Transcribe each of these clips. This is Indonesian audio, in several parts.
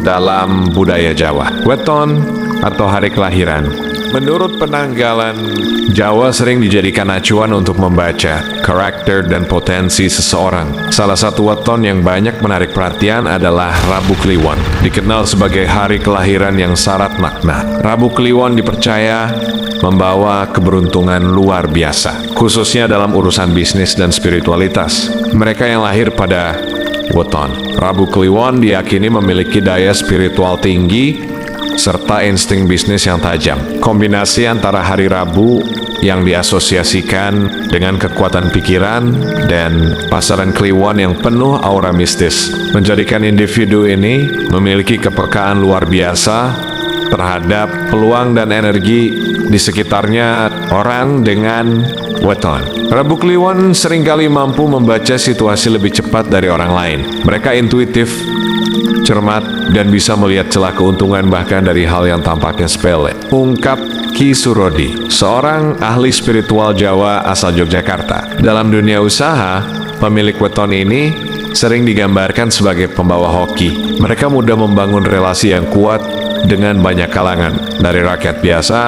dalam budaya Jawa. Weton atau hari kelahiran. Menurut penanggalan, Jawa sering dijadikan acuan untuk membaca karakter dan potensi seseorang. Salah satu weton yang banyak menarik perhatian adalah Rabu Kliwon, dikenal sebagai hari kelahiran yang syarat makna. Rabu Kliwon dipercaya membawa keberuntungan luar biasa, khususnya dalam urusan bisnis dan spiritualitas. Mereka yang lahir pada weton Rabu Kliwon diyakini memiliki daya spiritual tinggi serta insting bisnis yang tajam. Kombinasi antara hari Rabu yang diasosiasikan dengan kekuatan pikiran dan pasaran Kliwon yang penuh aura mistis menjadikan individu ini memiliki kepekaan luar biasa terhadap peluang dan energi di sekitarnya orang dengan weton. Rabu Kliwon seringkali mampu membaca situasi lebih cepat dari orang lain. Mereka intuitif, cermat, dan bisa melihat celah keuntungan bahkan dari hal yang tampaknya sepele. Ungkap Ki Surodi, seorang ahli spiritual Jawa asal Yogyakarta. Dalam dunia usaha, pemilik weton ini sering digambarkan sebagai pembawa hoki. Mereka mudah membangun relasi yang kuat dengan banyak kalangan, dari rakyat biasa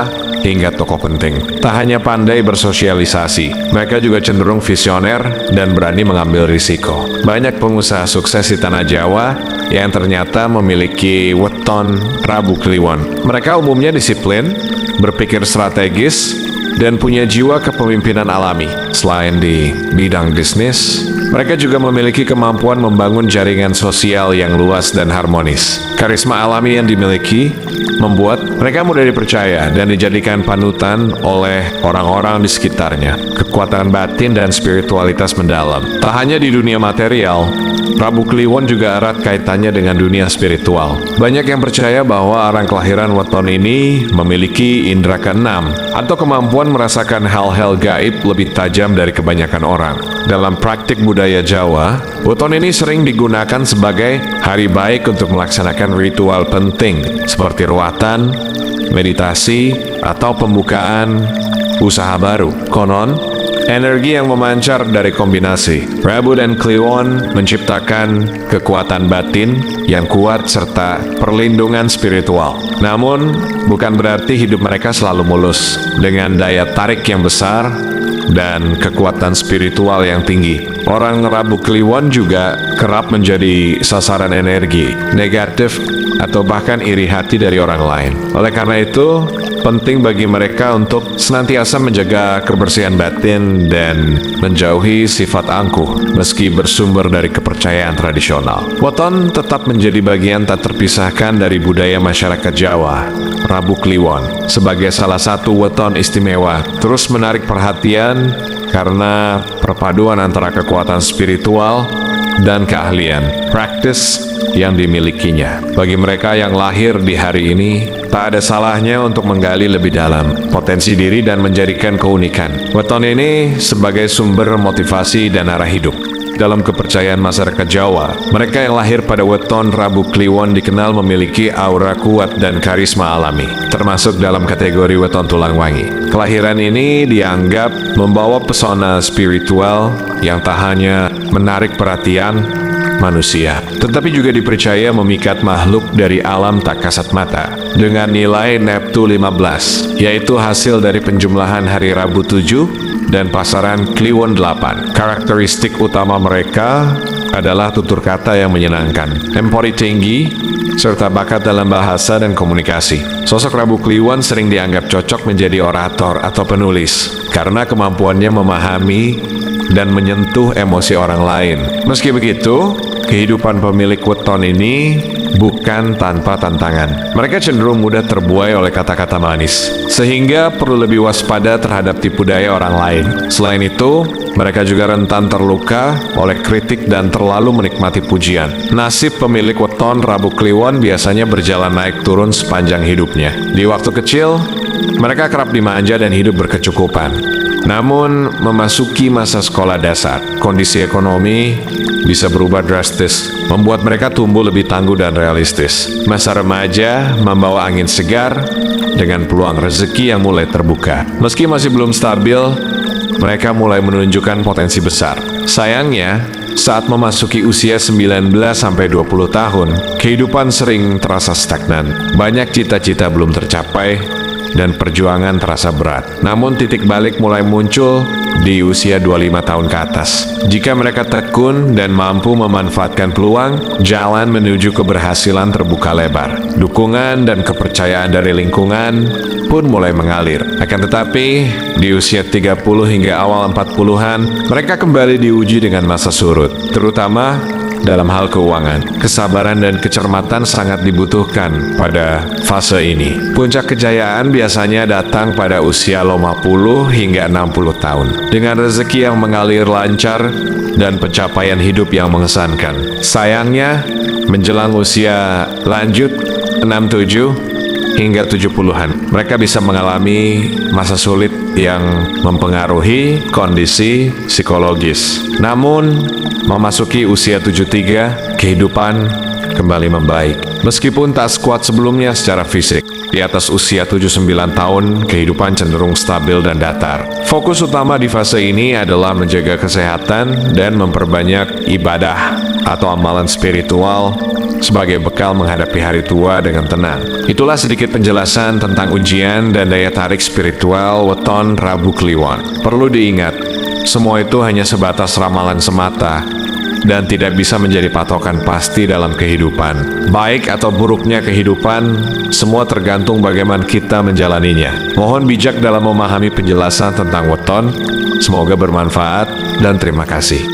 hingga tokoh penting. Tak hanya pandai bersosialisasi, mereka juga cenderung visioner dan berani mengambil risiko. Banyak pengusaha sukses di tanah Jawa yang ternyata memiliki weton Rabu Kliwon. Mereka umumnya disiplin, berpikir strategis, dan punya jiwa kepemimpinan alami. Selain di bidang bisnis, mereka juga memiliki kemampuan membangun jaringan sosial yang luas dan harmonis. Karisma alami yang dimiliki membuat mereka mudah dipercaya dan dijadikan panutan oleh orang-orang di sekitarnya. Kekuatan batin dan spiritualitas mendalam. Tak hanya di dunia material, Rabu Kliwon juga erat kaitannya dengan dunia spiritual. Banyak yang percaya bahwa orang kelahiran weton ini memiliki indera keenam atau kemampuan merasakan hal-hal gaib lebih tajam dari kebanyakan orang. Dalam praktik budaya Jawa, weton ini sering digunakan sebagai hari baik untuk melaksanakan ritual penting seperti ruatan, meditasi, atau pembukaan usaha baru. Konon, energi yang memancar dari kombinasi Rabu dan Kliwon menciptakan kekuatan batin yang kuat serta perlindungan spiritual. Namun, bukan berarti hidup mereka selalu mulus. Dengan daya tarik yang besar dan kekuatan spiritual yang tinggi, orang Rabu Kliwon juga kerap menjadi sasaran energi negatif atau bahkan iri hati dari orang lain. Oleh karena itu, penting bagi mereka untuk senantiasa menjaga kebersihan batin dan menjauhi sifat angkuh meski bersumber dari kepercayaan tradisional. Weton tetap menjadi bagian tak terpisahkan dari budaya masyarakat Jawa. Rabu Kliwon sebagai salah satu weton istimewa terus menarik perhatian karena perpaduan antara kekuatan spiritual dan keahlian praktis yang dimilikinya. Bagi mereka yang lahir di hari ini, tak ada salahnya untuk menggali lebih dalam potensi diri dan menjadikan keunikan weton ini sebagai sumber motivasi dan arah hidup. Dalam kepercayaan masyarakat Jawa, mereka yang lahir pada weton Rabu Kliwon dikenal memiliki aura kuat dan karisma alami, termasuk dalam kategori weton tulang wangi. Kelahiran ini dianggap membawa pesona spiritual yang tak hanya menarik perhatian manusia, tetapi juga dipercaya memikat makhluk dari alam tak kasat mata. Dengan nilai Neptu 15, yaitu hasil dari penjumlahan hari Rabu 7 dan pasaran Kliwon 8. Karakteristik utama mereka adalah tutur kata yang menyenangkan, empati tinggi, serta bakat dalam bahasa dan komunikasi. Sosok Rabu Kliwon sering dianggap cocok menjadi orator atau penulis karena kemampuannya memahami dan menyentuh emosi orang lain. Meski begitu, kehidupan pemilik weton ini bukan tanpa tantangan. Mereka cenderung mudah terbuai oleh kata-kata manis, sehingga perlu lebih waspada terhadap tipu daya orang lain. Selain itu, mereka juga rentan terluka oleh kritik dan terlalu menikmati pujian. Nasib pemilik weton Rabu Kliwon biasanya berjalan naik turun sepanjang hidupnya. Di waktu kecil, mereka kerap dimanja dan hidup berkecukupan. Namun, memasuki masa sekolah dasar, kondisi ekonomi bisa berubah drastis, membuat mereka tumbuh lebih tangguh dan realistis. Masa remaja membawa angin segar dengan peluang rezeki yang mulai terbuka. Meski masih belum stabil, mereka mulai menunjukkan potensi besar. Sayangnya, Saat memasuki usia 19-20 tahun, kehidupan sering terasa stagnan. Banyak cita-cita belum tercapai, dan perjuangan terasa berat. Namun titik balik mulai muncul di usia 25 tahun ke atas. Jika mereka tekun dan mampu memanfaatkan peluang, jalan menuju keberhasilan terbuka lebar. Dukungan dan kepercayaan dari lingkungan pun mulai mengalir. Akan tetapi, di usia 30 hingga awal 40-an, mereka kembali diuji dengan masa surut, terutama dalam hal keuangan. Kesabaran dan kecermatan sangat dibutuhkan pada fase ini. Puncak kejayaan biasanya datang pada usia 50 hingga 60 tahun. Dengan rezeki yang mengalir lancar dan pencapaian hidup yang mengesankan. Sayangnya, menjelang usia lanjut 67 hingga 70-an, mereka bisa mengalami masa sulit yang mempengaruhi kondisi psikologis. Namun, memasuki usia 73, kehidupan kembali membaik. Meskipun tak sekuat sebelumnya secara fisik, di atas usia 79 tahun, kehidupan cenderung stabil dan datar. Fokus utama di fase ini adalah menjaga kesehatan dan memperbanyak ibadah atau amalan spiritual sebagai bekal menghadapi hari tua dengan tenang. Itulah sedikit penjelasan tentang ujian dan daya tarik spiritual Weton Rabu Kliwon. Perlu diingat, semua itu hanya sebatas ramalan semata dan tidak bisa menjadi patokan pasti dalam kehidupan. Baik atau buruknya kehidupan, semua tergantung bagaimana kita menjalaninya. Mohon bijak dalam memahami penjelasan tentang weton. Semoga bermanfaat dan terima kasih.